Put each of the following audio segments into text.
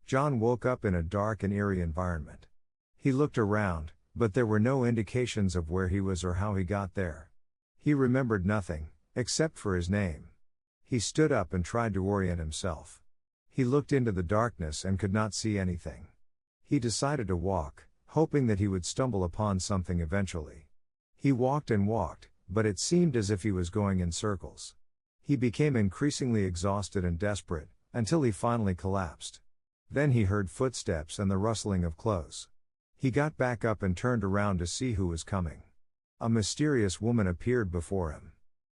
John woke up in a dark and eerie environment. He looked around, but there were no indications of where he was or how he got there. He remembered nothing, except for his name. He stood up and tried to orient himself. He looked into the darkness and could not see anything. He decided to walk, hoping that he would stumble upon something eventually. He walked and walked, but it seemed as if he was going in circles. He became increasingly exhausted and desperate, until he finally collapsed. Then he heard footsteps and the rustling of clothes. He got back up and turned around to see who was coming. A mysterious woman appeared before him.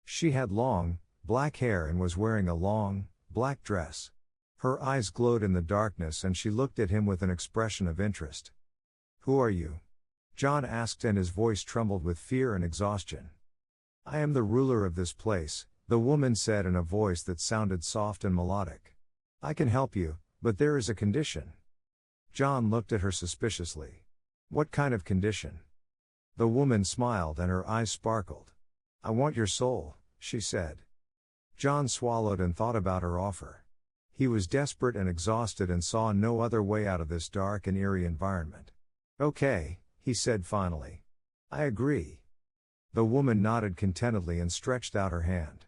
She had long, black hair and was wearing a long, black dress. Her eyes glowed in the darkness and she looked at him with an expression of interest. "Who are you?" John asked, and his voice trembled with fear and exhaustion. "I am the ruler of this place," the woman said in a voice that sounded soft and melodic. "I can help you, but there is a condition." John looked at her suspiciously. "What kind of condition?" The woman smiled and her eyes sparkled. "I want your soul," she said. John swallowed and thought about her offer. He was desperate and exhausted and saw no other way out of this dark and eerie environment. "Okay," he said finally. "I agree." The woman nodded contentedly and stretched out her hand.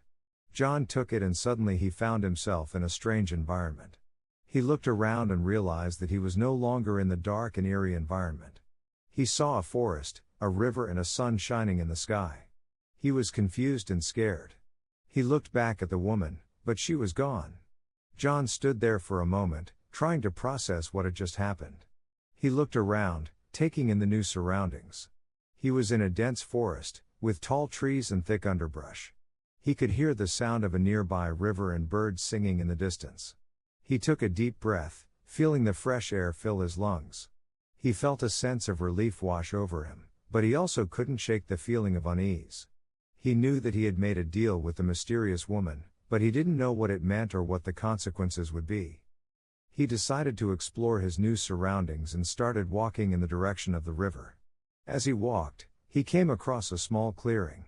John took it and suddenly he found himself in a strange environment. He looked around and realized that he was no longer in the dark and eerie environment. He saw a forest, a river and a sun shining in the sky. He was confused and scared. He looked back at the woman, but she was gone. John stood there for a moment, trying to process what had just happened. He looked around, taking in the new surroundings. He was in a dense forest, with tall trees and thick underbrush. He could hear the sound of a nearby river and birds singing in the distance. He took a deep breath, feeling the fresh air fill his lungs. He felt a sense of relief wash over him, but he also couldn't shake the feeling of unease. He knew that he had made a deal with the mysterious woman, but he didn't know what it meant or what the consequences would be. He decided to explore his new surroundings and started walking in the direction of the river. As he walked, he came across a small clearing.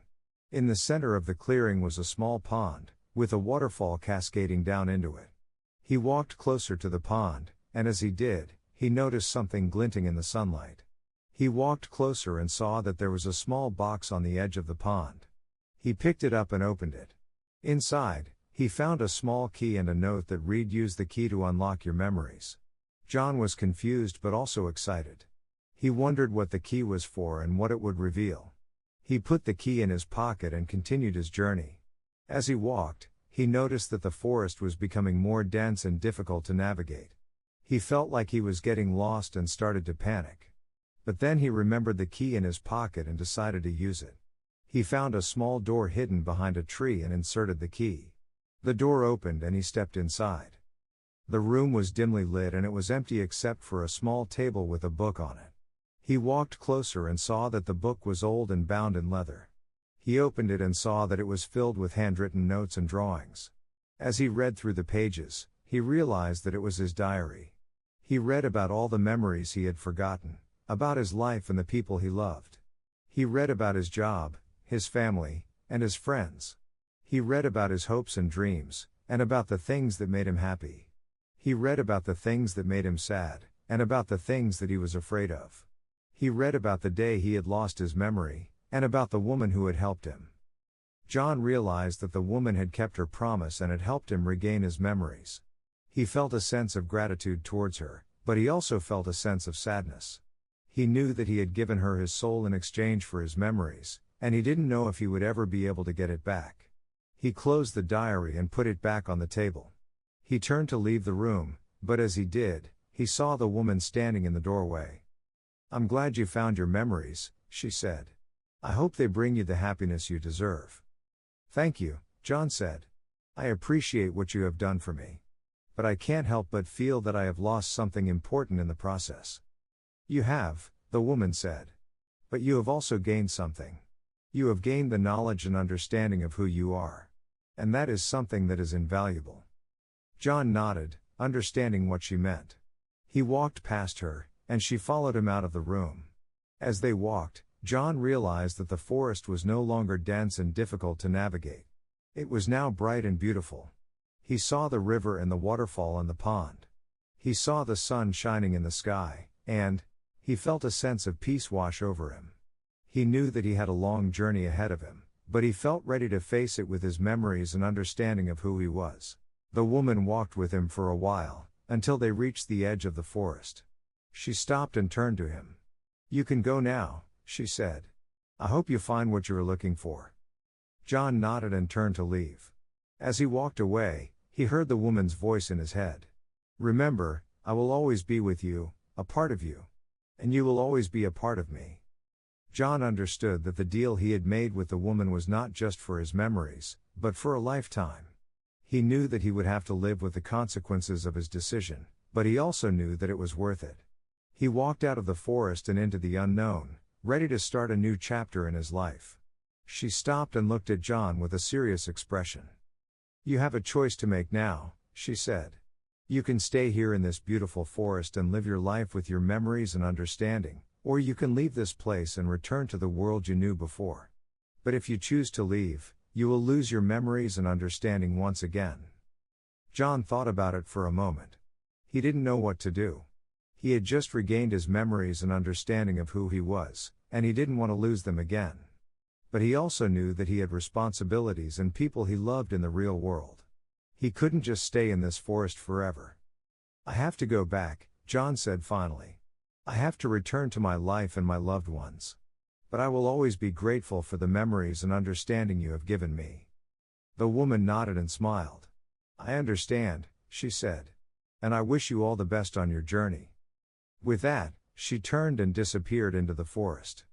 In the center of the clearing was a small pond, with a waterfall cascading down into it. He walked closer to the pond, and as he did, he noticed something glinting in the sunlight. He walked closer and saw that there was a small box on the edge of the pond. He picked it up and opened it. Inside, he found a small key and a note that read, "Use the key to unlock your memories." John was confused but also excited. He wondered what the key was for and what it would reveal. He put the key in his pocket and continued his journey. As he walked, he noticed that the forest was becoming more dense and difficult to navigate. He felt like he was getting lost and started to panic. But then he remembered the key in his pocket and decided to use it. He found a small door hidden behind a tree and inserted the key. The door opened and he stepped inside. The room was dimly lit and it was empty except for a small table with a book on it. He walked closer and saw that the book was old and bound in leather. He opened it and saw that it was filled with handwritten notes and drawings. As he read through the pages, he realized that it was his diary. He read about all the memories he had forgotten, about his life and the people he loved. He read about his job, his family, and his friends. He read about his hopes and dreams, and about the things that made him happy. He read about the things that made him sad, and about the things that he was afraid of. He read about the day he had lost his memory, and about the woman who had helped him. John realized that the woman had kept her promise and had helped him regain his memories. He felt a sense of gratitude towards her, but he also felt a sense of sadness. He knew that he had given her his soul in exchange for his memories, and he didn't know if he would ever be able to get it back. He closed the diary and put it back on the table. He turned to leave the room, but as he did, he saw the woman standing in the doorway. "I'm glad you found your memories," she said. "I hope they bring you the happiness you deserve." "Thank you," John said. "I appreciate what you have done for me. But I can't help but feel that I have lost something important in the process." "You have," the woman said. "But you have also gained something. You have gained the knowledge and understanding of who you are. And that is something that is invaluable." John nodded, understanding what she meant. He walked past her, and she followed him out of the room. As they walked, John realized that the forest was no longer dense and difficult to navigate. It was now bright and beautiful. He saw the river and the waterfall and the pond. He saw the sun shining in the sky, and he felt a sense of peace wash over him. He knew that he had a long journey ahead of him, but he felt ready to face it with his memories and understanding of who he was. The woman walked with him for a while, until they reached the edge of the forest. She stopped and turned to him. "You can go now," she said. "I hope you find what you are looking for." John nodded and turned to leave. As he walked away, he heard the woman's voice in his head. "Remember, I will always be with you, a part of you. And you will always be a part of me." John understood that the deal he had made with the woman was not just for his memories, but for a lifetime. He knew that he would have to live with the consequences of his decision, but he also knew that it was worth it. He walked out of the forest and into the unknown, ready to start a new chapter in his life. She stopped and looked at John with a serious expression. "You have a choice to make now," she said. "You can stay here in this beautiful forest and live your life with your memories and understanding, or you can leave this place and return to the world you knew before. But if you choose to leave, you will lose your memories and understanding once again." John thought about it for a moment. He didn't know what to do. He had just regained his memories and understanding of who he was, and he didn't want to lose them again. But he also knew that he had responsibilities and people he loved in the real world. He couldn't just stay in this forest forever. "I have to go back," John said finally. "I have to return to my life and my loved ones. But I will always be grateful for the memories and understanding you have given me." The woman nodded and smiled. "I understand," she said. "And I wish you all the best on your journey." With that, she turned and disappeared into the forest.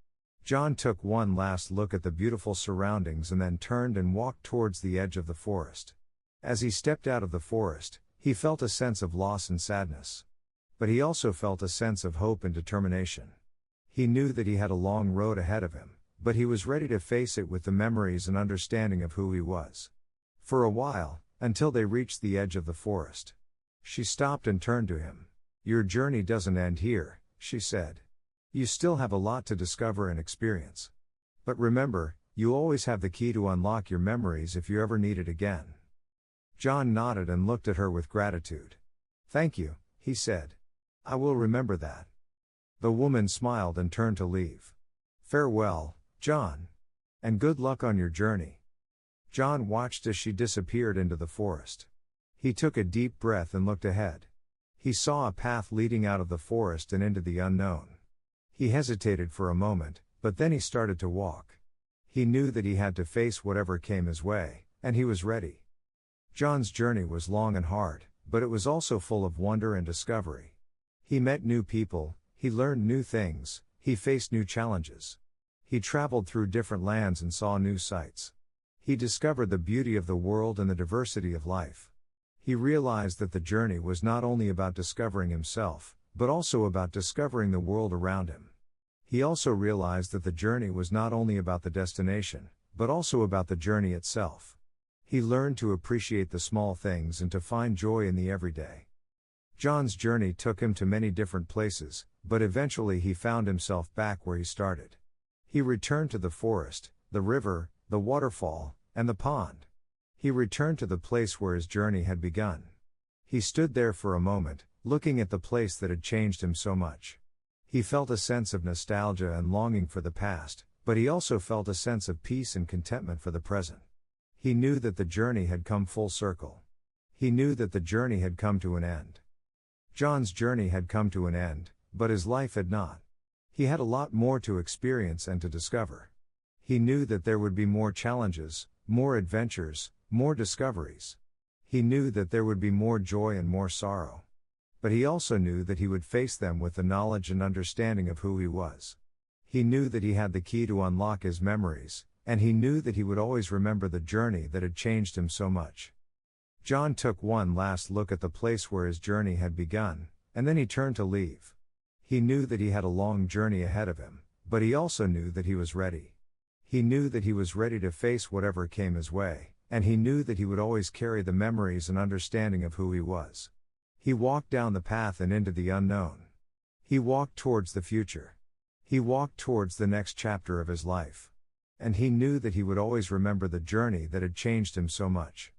John took one last look at the beautiful surroundings and then turned and walked towards the edge of the forest. As he stepped out of the forest, he felt a sense of loss and sadness. But he also felt a sense of hope and determination. He knew that he had a long road ahead of him, but he was ready to face it with the memories and understanding of who he was. For a while, until they reached the edge of the forest. She stopped and turned to him. "Your journey doesn't end here," she said. "You still have a lot to discover and experience. But remember, you always have the key to unlock your memories if you ever need it again." John nodded and looked at her with gratitude. "Thank you," he said. "I will remember that." The woman smiled and turned to leave. "Farewell, John. And good luck on your journey." John watched as she disappeared into the forest. He took a deep breath and looked ahead. He saw a path leading out of the forest and into the unknown. He hesitated for a moment, but then he started to walk. He knew that he had to face whatever came his way, and he was ready. John's journey was long and hard, but it was also full of wonder and discovery. He met new people, he learned new things, he faced new challenges. He traveled through different lands and saw new sights. He discovered the beauty of the world and the diversity of life. He realized that the journey was not only about discovering himself, but also about discovering the world around him. He also realized that the journey was not only about the destination, but also about the journey itself. He learned to appreciate the small things and to find joy in the everyday. John's journey took him to many different places, but eventually he found himself back where he started. He returned to the forest, the river, the waterfall, and the pond. He returned to the place where his journey had begun. He stood there for a moment, looking at the place that had changed him so much. He felt a sense of nostalgia and longing for the past, but he also felt a sense of peace and contentment for the present. He knew that the journey had come full circle. He knew that the journey had come to an end. John's journey had come to an end, but his life had not. He had a lot more to experience and to discover. He knew that there would be more challenges, more adventures, more discoveries. He knew that there would be more joy and more sorrow. But he also knew that he would face them with the knowledge and understanding of who he was. He knew that he had the key to unlock his memories, and he knew that he would always remember the journey that had changed him so much. John took one last look at the place where his journey had begun, and then he turned to leave. He knew that he had a long journey ahead of him, but he also knew that he was ready. He knew that he was ready to face whatever came his way, and he knew that he would always carry the memories and understanding of who he was. He walked down the path and into the unknown. He walked towards the future. He walked towards the next chapter of his life. And he knew that he would always remember the journey that had changed him so much.